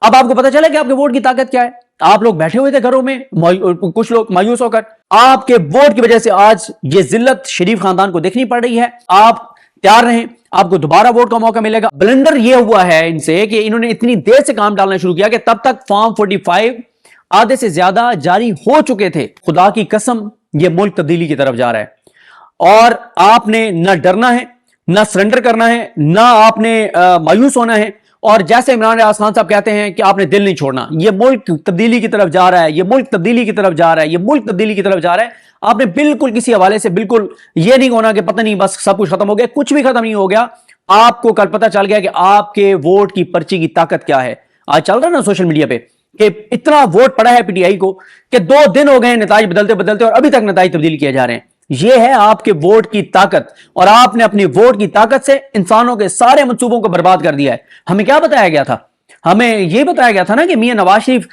اب آپ کو پتا چلا کہ آپ کے ووٹ کی طاقت کیا ہے. آپ لوگ بیٹھے ہوئے تھے گھروں میں, کچھ لوگ مایوس ہو کر. آپ کے ووٹ کی وجہ سے آج یہ ذلت شریف خاندان کو دیکھنی پڑ رہی ہے. آپ تیار رہیں, آپ کو دوبارہ ووٹ کا موقع ملے گا. بلنڈر یہ ہوا ہے ان سے کہ انہوں نے اتنی دیر سے کام ڈالنا شروع کیا کہ تب تک فارم 45 آدھے سے زیادہ جاری ہو چکے تھے. خدا کی قسم یہ ملک تبدیلی کی طرف جا رہا ہے, اور آپ نے نہ ڈرنا ہے, نہ سرنڈر کرنا ہے, نہ آپ نے مایوس ہونا ہے. اور جیسے عمران ریاض خان صاحب کہتے ہیں کہ آپ نے دل نہیں چھوڑنا. یہ ملک تبدیلی کی طرف جا رہا ہے, یہ ملک تبدیلی کی طرف جا رہا ہے, یہ ملک تبدیلی کی طرف جا رہا ہے. آپ نے بالکل کسی حوالے سے بالکل یہ نہیں ہونا کہ پتہ نہیں بس سب کچھ ختم ہو گیا. کچھ بھی ختم نہیں ہو گیا. آپ کو کل پتہ چل گیا کہ آپ کے ووٹ کی پرچی کی طاقت کیا ہے. آج چل رہا ہے نا سوشل میڈیا پہ کہ اتنا ووٹ پڑا ہے پی ٹی آئی کو کہ 2 دن ہو گئے نتائج بدلتے بدلتے اور ابھی تک نتائج تبدیل کیے جا رہے ہیں. یہ ہے آپ کے ووٹ کی طاقت, اور آپ نے اپنی ووٹ کی طاقت سے انسانوں کے سارے منصوبوں کو برباد کر دیا ہے. ہمیں کیا بتایا گیا تھا؟ ہمیں یہ بتایا گیا تھا نا کہ میاں نواز شریف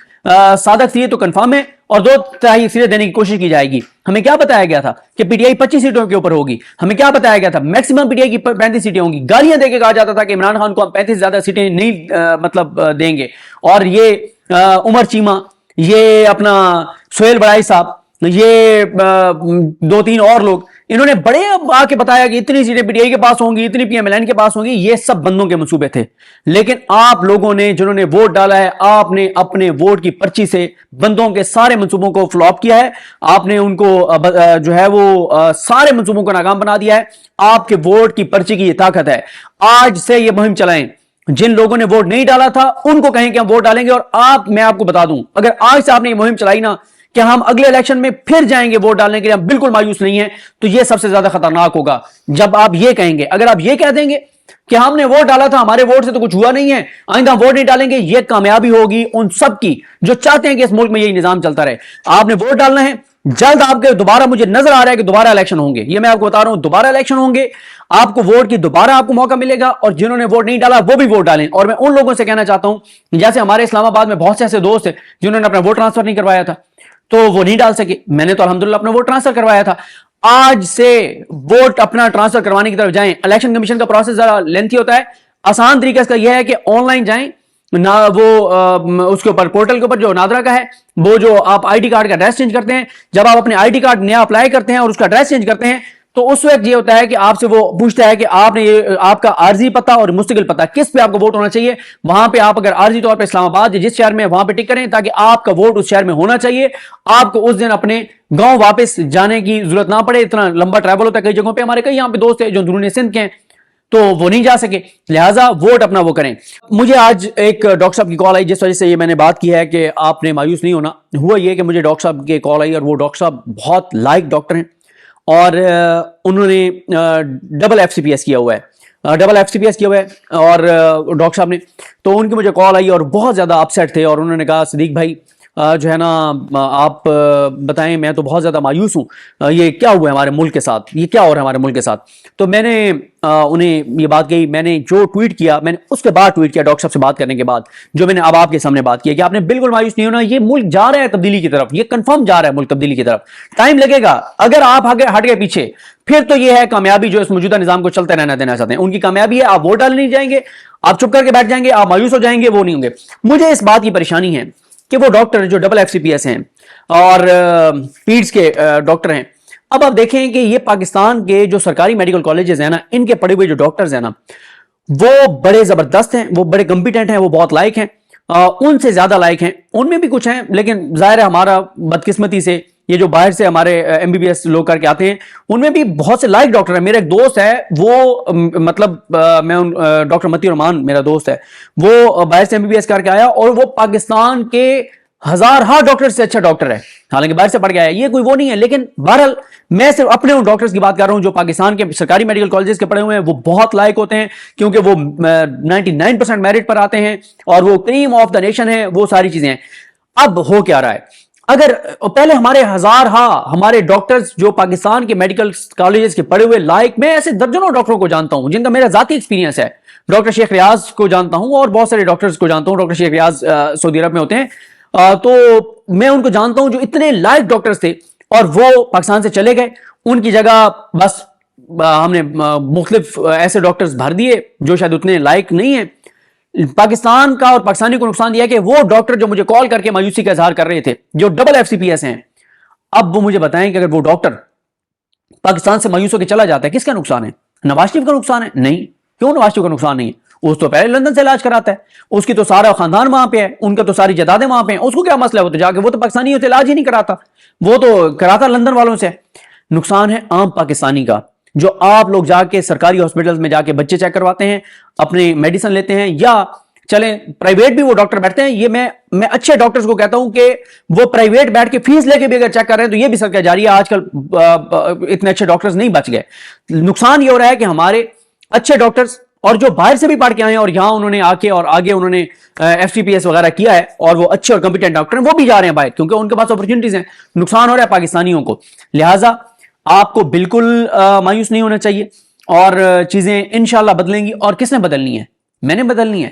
صادق اکثریت تو کنفرم ہے اور 2/3 اکثریت دینے کی کوشش کی جائے گی. ہمیں کیا بتایا گیا تھا کہ پی ٹی آئی 25 سیٹوں کے اوپر ہوگی. ہمیں کیا بتایا گیا تھا؟ میکسیمم پی ٹی آئی کی 35 سیٹیں ہوں گی. گالیاں دے کے کہا جاتا تھا کہ عمران خان کو ہم 35 زیادہ سیٹیں نہیں دیں گے. اور یہ عمر چیمہ, یہ اپنا سہیل بڑائی صاحب, یہ 2-3 اور لوگ, انہوں نے بڑے آ کے بتایا کہ اتنی سیٹیں پی ٹی آئی کے پاس ہوں گی, اتنی پی ایم ایل این کے پاس ہوں گی. یہ سب بندوں کے منصوبے تھے. لیکن آپ لوگوں نے جنہوں نے ووٹ ڈالا ہے, آپ نے اپنے ووٹ کی پرچی سے بندوں کے سارے منصوبوں کو فلاپ کیا ہے. آپ نے ان کو جو ہے وہ سارے منصوبوں کو ناکام بنا دیا ہے. آپ کے ووٹ کی پرچی کی یہ طاقت ہے. آج سے یہ مہم چلائیں. جن لوگوں نے ووٹ نہیں ڈالا تھا ان کو کہیں کہ ہم ووٹ ڈالیں گے. اور میں آپ کو بتا دوں, اگر آج سے آپ نے یہ مہم چلائی نا کہ ہم اگلے الیکشن میں پھر جائیں گے ووٹ ڈالنے کے لیے, ہم بالکل مایوس نہیں ہیں, تو یہ سب سے زیادہ خطرناک ہوگا جب آپ یہ کہیں گے. اگر آپ یہ کہہ دیں گے کہ ہم نے ووٹ ڈالا تھا, ہمارے ووٹ سے تو کچھ ہوا نہیں ہے, آئندہ ہم ووٹ نہیں ڈالیں گے, یہ کامیابی ہوگی ان سب کی جو چاہتے ہیں کہ اس ملک میں یہی نظام چلتا رہے. آپ نے ووٹ ڈالنا ہے. جلد آپ کے دوبارہ, مجھے نظر آ رہا ہے کہ دوبارہ الیکشن ہوں گے. یہ میں آپ کو بتا رہا ہوں, دوبارہ الیکشن ہوں گے. آپ کو ووٹ کی دوبارہ آپ کو موقع ملے گا, اور جنہوں نے ووٹ نہیں ڈالا وہ بھی ووٹ ڈالیں. اور میں ان لوگوں سے کہنا چاہتا ہوں, جیسے ہمارے اسلام آباد میں بہت سے ایسے دوست ہیں جنہوں نے اپنا ووٹ ٹرانسفر نہیں کروایا تھا تو وہ نہیں ڈال سکے. میں نے تو الحمدللہ اپنا ووٹ ٹرانسفر کروایا تھا. آج سے ووٹ اپنا ٹرانسفر کروانے کی طرف جائیں. الیکشن کمیشن کا پروسیس ذرا لینتھی ہوتا ہے. آسان طریقہ اس کا یہ ہے کہ آن لائن جائیں, نہ وہ اس کے اوپر پورٹل کے اوپر جو نادرا کا ہے, وہ جو آپ آئی ڈی کارڈ کا ایڈریس چینج کرتے ہیں, جب آپ اپنے آئی ڈی کارڈ نیا اپلائی کرتے ہیں اور اس کا ایڈریس چینج کرتے ہیں تو اس وقت یہ ہوتا ہے کہ آپ سے وہ پوچھتا ہے کہ آپ نے آپ کا عارضی پتہ اور مستقل پتہ کس پہ آپ کا ووٹ ہونا چاہیے. وہاں پہ آپ اگر عارضی طور پہ اسلام آباد یا جس شہر میں وہاں پہ ٹک کریں تاکہ آپ کا ووٹ اس شہر میں ہونا چاہیے. آپ کو اس دن اپنے گاؤں واپس جانے کی ضرورت نہ پڑے. اتنا لمبا ٹریول ہوتا ہے کئی جگہوں پہ. ہمارے کئی یہاں پہ دوست ہیں جو اندرون سندھ کے ہیں تو وہ نہیں جا سکے, لہٰذا ووٹ اپنا وہ کریں. مجھے آج ایک ڈاکٹر صاحب کی کال آئی, جس وجہ سے یہ میں نے بات کی ہے کہ آپ نے مایوس نہیں ہونا. ہوا یہ کہ مجھے ڈاکٹر صاحب کی کال آئی, اور وہ ڈاکٹر صاحب بہت لائق ڈاکٹر ہیں, اور انہوں نے double F C P S کیا ہوا ہے, اور ڈاکٹر صاحب نے, تو ان کی مجھے کال آئی اور بہت زیادہ اپسیٹ تھے. اور انہوں نے کہا صدیق بھائی جو ہے نا آپ بتائیں, میں تو بہت زیادہ مایوس ہوں, یہ کیا ہوا ہے ہمارے ملک کے ساتھ, یہ کیا ہو رہا ہے ہمارے ملک کے ساتھ. تو میں نے انہیں یہ بات کہی, میں نے جو ٹویٹ کیا میں نے اس کے بعد ٹویٹ کیا ڈاکٹر صاحب سے بات کرنے کے بعد, جو میں نے اب آپ کے سامنے بات کی کہ آپ نے بالکل مایوس نہیں ہونا. یہ ملک جا رہا ہے تبدیلی کی طرف, یہ کنفرم جا رہا ہے ملک تبدیلی کی طرف. ٹائم لگے گا. اگر آپ ہٹ گئے پیچھے پھر تو یہ ہے کامیابی جو اس موجودہ نظام کو چلتے رہنا دینا چاہتے ہیں. ان کی کامیابی ہے. آپ ووٹ ڈالنے نہیں جائیں گے, آپ چپ کر کے بیٹھ جائیں گے, آپ مایوس ہو جائیں گے, وہ نہیں ہوں گے. مجھے اس بات کی پریشانی ہے کہ وہ ڈاکٹر جو double F C P S ہیں اور پیڈز کے ڈاکٹر ہیں, اب آپ دیکھیں کہ یہ پاکستان کے جو سرکاری میڈیکل کالجز ہیں نا, ان کے پڑھے ہوئے جو ڈاکٹرز ہیں نا, وہ بڑے زبردست ہیں, وہ بڑے کمپیٹنٹ ہیں, وہ بہت لائق ہیں, ان سے زیادہ لائق ہیں. ان میں بھی کچھ ہیں, لیکن ظاہر ہے ہمارا بدقسمتی سے یہ جو باہر سے ہمارے ایم بی بی ایس لوگ کر کے آتے ہیں, ان میں بھی بہت سے لائق ڈاکٹر ہیں. میرا ایک دوست ہے, وہ مطلب میں ڈاکٹر متی رحمان میرا دوست ہے, وہ باہر سے ایم بی بی ایس کر کے آیا اور وہ پاکستان کے ہزارہ ڈاکٹر سے اچھا ڈاکٹر ہے, حالانکہ باہر سے پڑھ کے آیا. یہ کوئی وہ نہیں ہے, لیکن بہرحال میں صرف اپنے ان ڈاکٹرز کی بات کر رہا ہوں جو پاکستان کے سرکاری میڈیکل کالجز کے پڑھے ہوئے ہیں. وہ بہت لائق ہوتے ہیں کیونکہ وہ 99% میرٹ پر آتے ہیں اور وہ کریم آف دا نیشن ہے, وہ ساری چیزیں ہیں. اب ہو کیا رہا ہے, اگر پہلے ہمارے ڈاکٹرز جو پاکستان کے میڈیکل کالجز کے پڑھے ہوئے لائق, میں ایسے درجنوں ڈاکٹروں کو جانتا ہوں جن کا میرا ذاتی ایکسپیرینس ہے. ڈاکٹر شیخ ریاض کو جانتا ہوں اور بہت سارے ڈاکٹرز کو جانتا ہوں. ڈاکٹر شیخ ریاض سعودی عرب میں ہوتے ہیں, تو میں ان کو جانتا ہوں جو اتنے لائق ڈاکٹرز تھے اور وہ پاکستان سے چلے گئے. ان کی جگہ بس ہم نے مختلف ایسے ڈاکٹرز بھر دیے جو شاید اتنے لائق نہیں ہیں. پاکستان کا اور پاکستانی کو نقصان دیا کہ وہ ڈاکٹر جو مجھے کال کر کے مایوسی کا اظہار کر رہے تھے، جو ڈبل FCPS ہیں، اب وہ مجھے بتائیں کہ اگر وہ ڈاکٹر پاکستان سے مایوس ہو کے چلا جاتا ہے، کس کا نقصان ہے؟ نواز شریف کا نقصان ہے؟ نہیں. کیوں نواز شریف کا نقصان نہیں ہے؟ اس تو پہلے لندن سے علاج کراتا ہے، اس کی تو سارا خاندان وہاں پہ ہے، ان کا تو ساری جائیدادیں وہاں پہ ہیں، اس کو کیا مسئلہ ہے؟ وہ تو جا کے وہ تو پاکستانی سے علاج ہی نہیں کراتا، وہ تو کراتا لندن والوں سے. نقصان ہے عام پاکستانی کا، جو آپ لوگ جا کے سرکاری ہاسپٹلز میں جا کے بچے چیک کرواتے ہیں، اپنے میڈیسن لیتے ہیں، یا چلیں پرائیویٹ بھی وہ ڈاکٹر بیٹھتے ہیں. یہ میں اچھے ڈاکٹرز کو کہتا ہوں کہ وہ پرائیویٹ بیٹھ کے فیس لے کے بھی اگر چیک کر رہے ہیں تو یہ بھی صدقہ جاری ہے. آج کل اتنے اچھے ڈاکٹرز نہیں بچ گئے. نقصان یہ ہو رہا ہے کہ ہمارے اچھے ڈاکٹرز اور جو باہر سے بھی پڑھ کے آئے ہیں اور یہاں انہوں نے آ کے اور آگے انہوں نے FCPS وغیرہ کیا ہے اور وہ اچھے اور کمپیٹنٹ ڈاکٹر ہیں، وہ بھی جا رہے ہیں باہر کیونکہ ان کے پاس اپرچونٹیز ہیں. نقصان ہو رہا ہے پاکستانیوں کو. لہٰذا آپ کو بالکل مایوس نہیں ہونا چاہیے اور چیزیں انشاءاللہ بدلیں گی. اور کس نے بدلنی ہے؟ میں نے بدلنی ہے.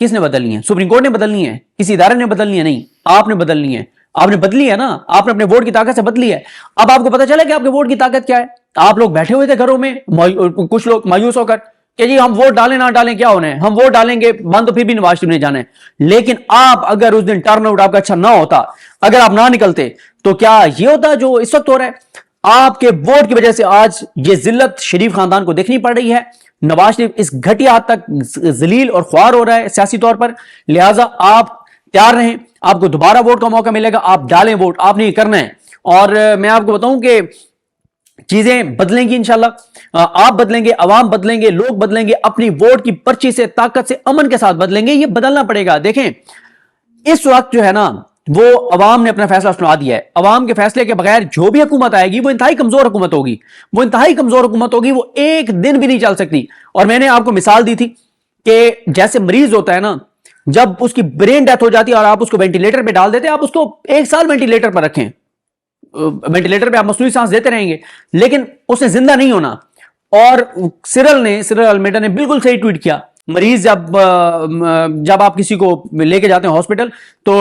کس نے بدلنی ہے؟ سپریم کورٹ نے بدلنی ہے؟ کسی ادارے نے بدلنی ہے؟ نہیں، آپ نے بدلنی ہے. آپ نے بدلی ہے نا، آپ نے اپنے ووٹ کی طاقت سے بدلی ہے. اب آپ کو پتا چلا کہ آپ کے ووٹ کی طاقت کیا ہے. آپ لوگ بیٹھے ہوئے تھے گھروں میں، کچھ لوگ مایوس ہو کر کہ جی ہم ووٹ ڈالیں نہ ڈالیں کیا ہونا ہے، ہم ووٹ ڈالیں گے بند تو پھر بھی نواز شریف نے جانا ہے. لیکن آپ اگر اس دن ٹرن آؤٹ آپ کا اچھا نہ ہوتا، اگر آپ نہ نکلتے، تو کیا یہ ہوتا جو اس وقت ہو رہا ہے؟ آپ کے ووٹ کی وجہ سے آج یہ ذلت شریف خاندان کو دیکھنی پڑ رہی ہے. نواز شریف اس گھٹیا حد تک ذلیل اور خوار ہو رہا ہے سیاسی طور پر. لہٰذا آپ تیار رہیں، آپ کو دوبارہ ووٹ کا موقع ملے گا، آپ ڈالیں ووٹ، آپ نے یہ کرنا ہے. اور میں آپ کو بتاؤں کہ چیزیں بدلیں گی انشاءاللہ. آپ بدلیں گے، عوام بدلیں گے، لوگ بدلیں گے، اپنی ووٹ کی پرچی سے طاقت سے امن کے ساتھ بدلیں گے. یہ بدلنا پڑے گا. دیکھیں اس وقت جو ہے نا وہ عوام نے اپنا فیصلہ سنا دیا ہے. عوام کے فیصلے کے بغیر جو بھی حکومت آئے گی وہ انتہائی کمزور حکومت ہوگی، وہ انتہائی کمزور حکومت ہوگی، وہ ایک دن بھی نہیں چل سکتی. اور میں نے آپ کو مثال دی تھی کہ جیسے مریض ہوتا ہے نا، جب اس کی برین ڈیتھ ہو جاتی ہے اور آپ اس کو وینٹیلیٹر پہ ڈال دیتے ہیں، آپ اس کو 1 سال وینٹیلیٹر پر رکھیں، وینٹیلیٹر پہ آپ مصنوعی سانس دیتے رہیں گے، لیکن اس نے زندہ نہیں ہونا. اور سرل المیڈا نے بالکل صحیح ٹویٹ کیا. مریض جب آپ کسی کو لے کے جاتے ہیں ہاسپٹل تو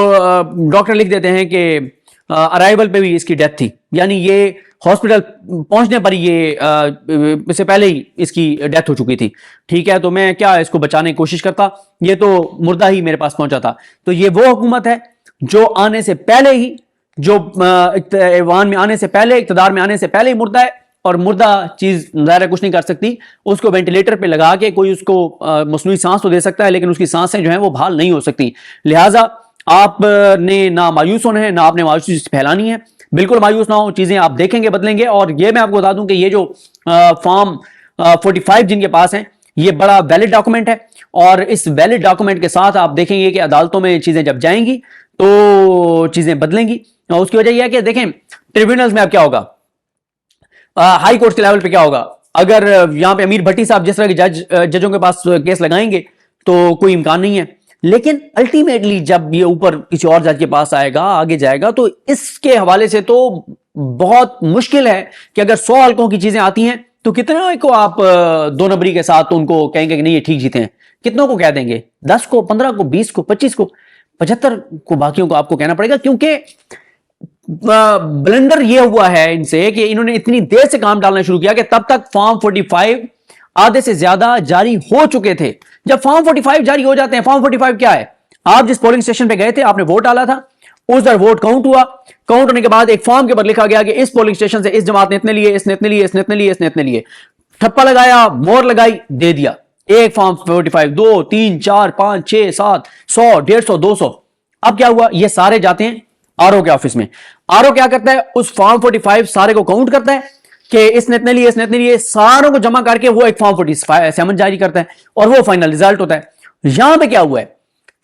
ڈاکٹر لکھ دیتے ہیں کہ ارائیول پہ بھی اس کی ڈیتھ تھی، یعنی یہ ہاسپٹل پہنچنے پر یہ اس سے پہلے ہی اس کی ڈیتھ ہو چکی تھی. ٹھیک ہے، تو میں کیا اس کو بچانے کی کوشش کرتا، یہ تو مردہ ہی میرے پاس پہنچا تھا. تو یہ وہ حکومت ہے جو آنے سے پہلے ہی، جو ایوان میں آنے سے پہلے، اقتدار میں آنے سے پہلے ہی مردہ ہے. اور مردہ چیز ظاہر کچھ نہیں کر سکتی. اس کو وینٹیلیٹر پہ لگا کے کوئی اس کو مصنوعی سانس تو دے سکتا ہے، لیکن اس کی سانسیں جو ہیں وہ بحال نہیں ہو سکتی. لہٰذا آپ نے نہ مایوس ہونا ہے، نہ آپ نے مایوسی پھیلانی ہے. بالکل مایوس نہ ہو، چیزیں آپ دیکھیں گے بدلیں گے. اور یہ میں آپ کو بتا دوں کہ یہ جو فارم 45 جن کے پاس ہیں، یہ بڑا ویلڈ ڈاکومنٹ ہے. اور اس ویلڈ ڈاکومنٹ کے ساتھ آپ دیکھیں گے کہ عدالتوں میں چیزیں جب جائیں گی تو چیزیں بدلیں گی. اس کی وجہ یہ ہے کہ دیکھیں ٹریبیونلز میں اب کیا ہوگا، ہائی کورٹ کے لیول پہ کیا ہوگا. اگر یہاں پہ امیر بھٹی صاحب جس طرح کے ججوں کے پاس کیس لگائیں گے تو کوئی امکان نہیں ہے. لیکن الٹیمیٹلی جب یہ اوپر کسی اور جج کے پاس آئے گا، آگے جائے گا، تو اس کے حوالے سے تو بہت مشکل ہے کہ اگر 100 حلقوں کی چیزیں آتی ہیں تو کتنے کو آپ 2 نمبری کے ساتھ ان کو کہیں گے کہ نہیں یہ ٹھیک جیتے ہیں؟ کتنوں کو کہہ دیں گے؟ 10 کو، 15 کو، 20 کو، 25 کو، 75 کو باقیوں کو آپ کو کہنا پڑے گا. کیونکہ بلنڈر یہ ہوا ہے ان سے کہ انہوں نے اتنی دیر سے کام ڈالنا شروع کیا کہ تب تک فارم 45 آدھے سے زیادہ جاری ہو چکے تھے. جب فارم 45 جاری ہو جاتے ہیں، فارم 45 کیا ہے؟ آپ جس پولنگ سٹیشن پہ گئے تھے، آپ نے ووٹ ڈالا تھا، اس در ووٹ کاؤنٹ ہوا، کاؤنٹ ہونے کے بعد ایک فارم کے اوپر لکھا گیا کہ اس پولنگ سٹیشن سے اس جماعت نے اتنے لیے، اس نے اتنے لیے، اس نے اتنے لیے، اس نے اتنے لیے. ٹھپا لگایا، مور لگائی، دے دیا. ایک فارم 45، 2، 3، 4، 5، 6، 7، 100، 150، 200. اب کیا ہوا؟ یہ سارے جاتے ہیں RO کے آفس میں. RO کیا کرتا ہے؟ اس فارم 45 سارے کو کاؤنٹ کرتا ہے کہ اس نے اتنے لیے، اس نے اتنے لیے، ساروں کو جمع کر کے وہ ایک فارم 47 جاری کرتا ہے اور وہ فائنل ریزلٹ ہوتا ہے. یہاں پہ کیا ہوا ہے؟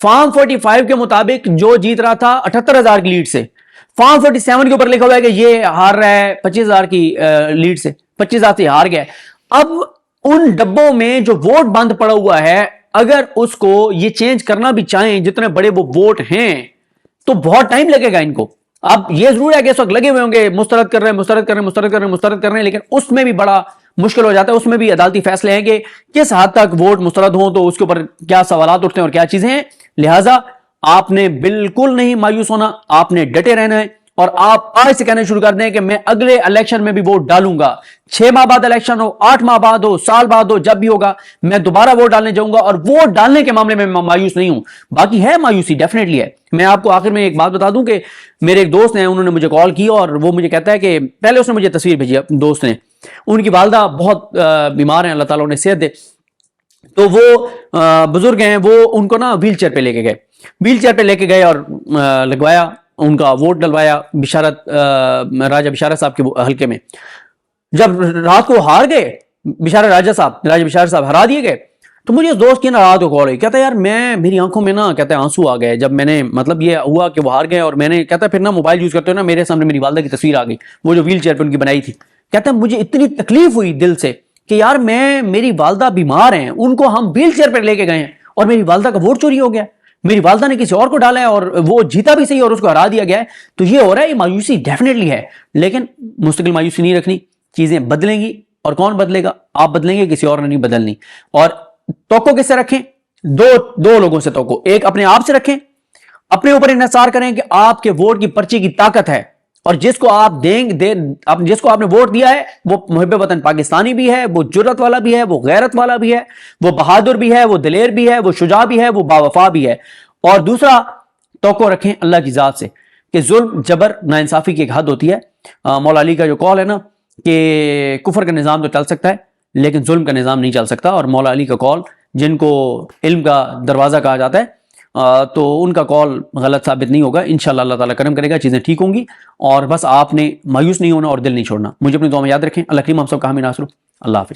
فارم 45 کے مطابق جو جیت رہا تھا 78,000 کی لیڈ سے، فارم 47 کے اوپر لکھا ہوا ہے کہ یہ ہار رہا ہے 25,000 کی لیڈ سے، 25,000 سے ہار گیا. اب ان ڈبوں میں جو ووٹ بند پڑا ہوا ہے، اگر اس کو یہ چینج کرنا بھی چاہیں، جتنے بڑے وہ ووٹ ہیں، تو بہت ٹائم لگے گا ان کو. اب یہ ضرور ہے کہ اس وقت لگے ہوئے ہوں گے مسترد کر رہے ہیں، لیکن اس میں بھی بڑا مشکل ہو جاتا ہے. اس میں بھی عدالتی فیصلے ہیں کہ کس حد تک ووٹ مسترد ہوں تو اس کے اوپر کیا سوالات اٹھتے ہیں اور کیا چیزیں ہیں. لہٰذا آپ نے بالکل نہیں مایوس ہونا، آپ نے ڈٹے رہنا ہے اور آپ آج سے کہنا شروع کر دیں کہ میں اگلے الیکشن میں بھی ووٹ ڈالوں گا، 6 ماہ بعد الیکشن ہو، 8 ماہ بعد ہو، سال بعد ہو، جب بھی ہوگا میں دوبارہ ووٹ ڈالنے جاؤں گا، اور ووٹ ڈالنے کے معاملے میں مایوس نہیں ہوں۔ باقی ہے مایوسی ڈیفینیٹلی ہے۔ میں آپ کو آخر میں ایک بات بتا دوں کہ میرے ایک دوست ہیں، انہوں نے مجھے کال کی اور وہ مجھے کہتا ہے کہ پہلے اس نے مجھے تصویر بھیجی، دوست نے، ان کی والدہ بہت بیمار ہیں، اللہ تعالیٰ انہیں صحت دے، تو وہ بزرگ ہیں، وہ ان کو نا ویل چیئر پہ لے کے گئے، ویل چیئر پہ لے کے گئے اور لگوایا، ان کا ووٹ ڈلوایا بشارت راجہ بشارت صاحب کے حلقے میں۔ جب رات کو ہار گئے راجہ بشارت صاحب ہرا دیے گئے، تو مجھے اس دوست کی نا رات کو کال ہوئی، کہتا ہے یار میری آنکھوں میں نا کہتا ہے آنسو آ گئے جب میں نے مطلب یہ ہوا کہ وہ ہار گئے، اور میں نے کہتا ہے پھر نا موبائل یوز کرتے ہو نا میرے سامنے میری والدہ کی تصویر آ گئی، وہ جو ویل چیئر پہ ان کی بنائی تھی، کہتا ہے مجھے اتنی تکلیف ہوئی دل سے کہ یار میری والدہ بیمار ہیں، ان کو ہم ویل چیئر پہ لے کے گئے ہیں اور میری والدہ کا ووٹ چوری ہو گیا، میری والدہ نے کسی اور کو ڈالا ہے اور وہ جیتا بھی صحیح اور اس کو ہرا دیا گیا ہے۔ تو یہ ہو رہا ہے، یہ مایوسی ڈیفینیٹلی ہے، لیکن مستقل مایوسی نہیں رکھنی، چیزیں بدلیں گی، اور کون بدلے گا؟ آپ بدلیں گے، کسی اور نے نہیں بدلنی۔ اور توقع کس سے رکھیں؟ دو لوگوں سے توقع، ایک اپنے آپ سے رکھیں، اپنے اوپر انحصار کریں کہ آپ کے ووٹ کی پرچی کی طاقت ہے، اور جس کو آپ جس کو آپ نے ووٹ دیا ہے وہ محب وطن پاکستانی بھی ہے، وہ جرت والا بھی ہے، وہ غیرت والا بھی ہے، وہ بہادر بھی ہے، وہ دلیر بھی ہے، وہ شجاع بھی ہے، وہ باوفا بھی ہے۔ اور دوسرا توقع رکھیں اللہ کی ذات سے کہ ظلم جبر ناانصافی کی ایک حد ہوتی ہے۔ مولا علی کا جو قول ہے نا کہ کفر کا نظام تو چل سکتا ہے لیکن ظلم کا نظام نہیں چل سکتا، اور مولا علی کا قول جن کو علم کا دروازہ کہا جاتا ہے تو ان کا قول غلط ثابت نہیں ہوگا، انشاءاللہ اللہ تعالیٰ کرم کرے گا، چیزیں ٹھیک ہوں گی۔ اور بس آپ نے مایوس نہیں ہونا اور دل نہیں چھوڑنا۔ مجھے اپنی دعا میں یاد رکھیں۔ اللہ کریم ہم سب کا حامی ناصر ہو۔ اللہ حافظ۔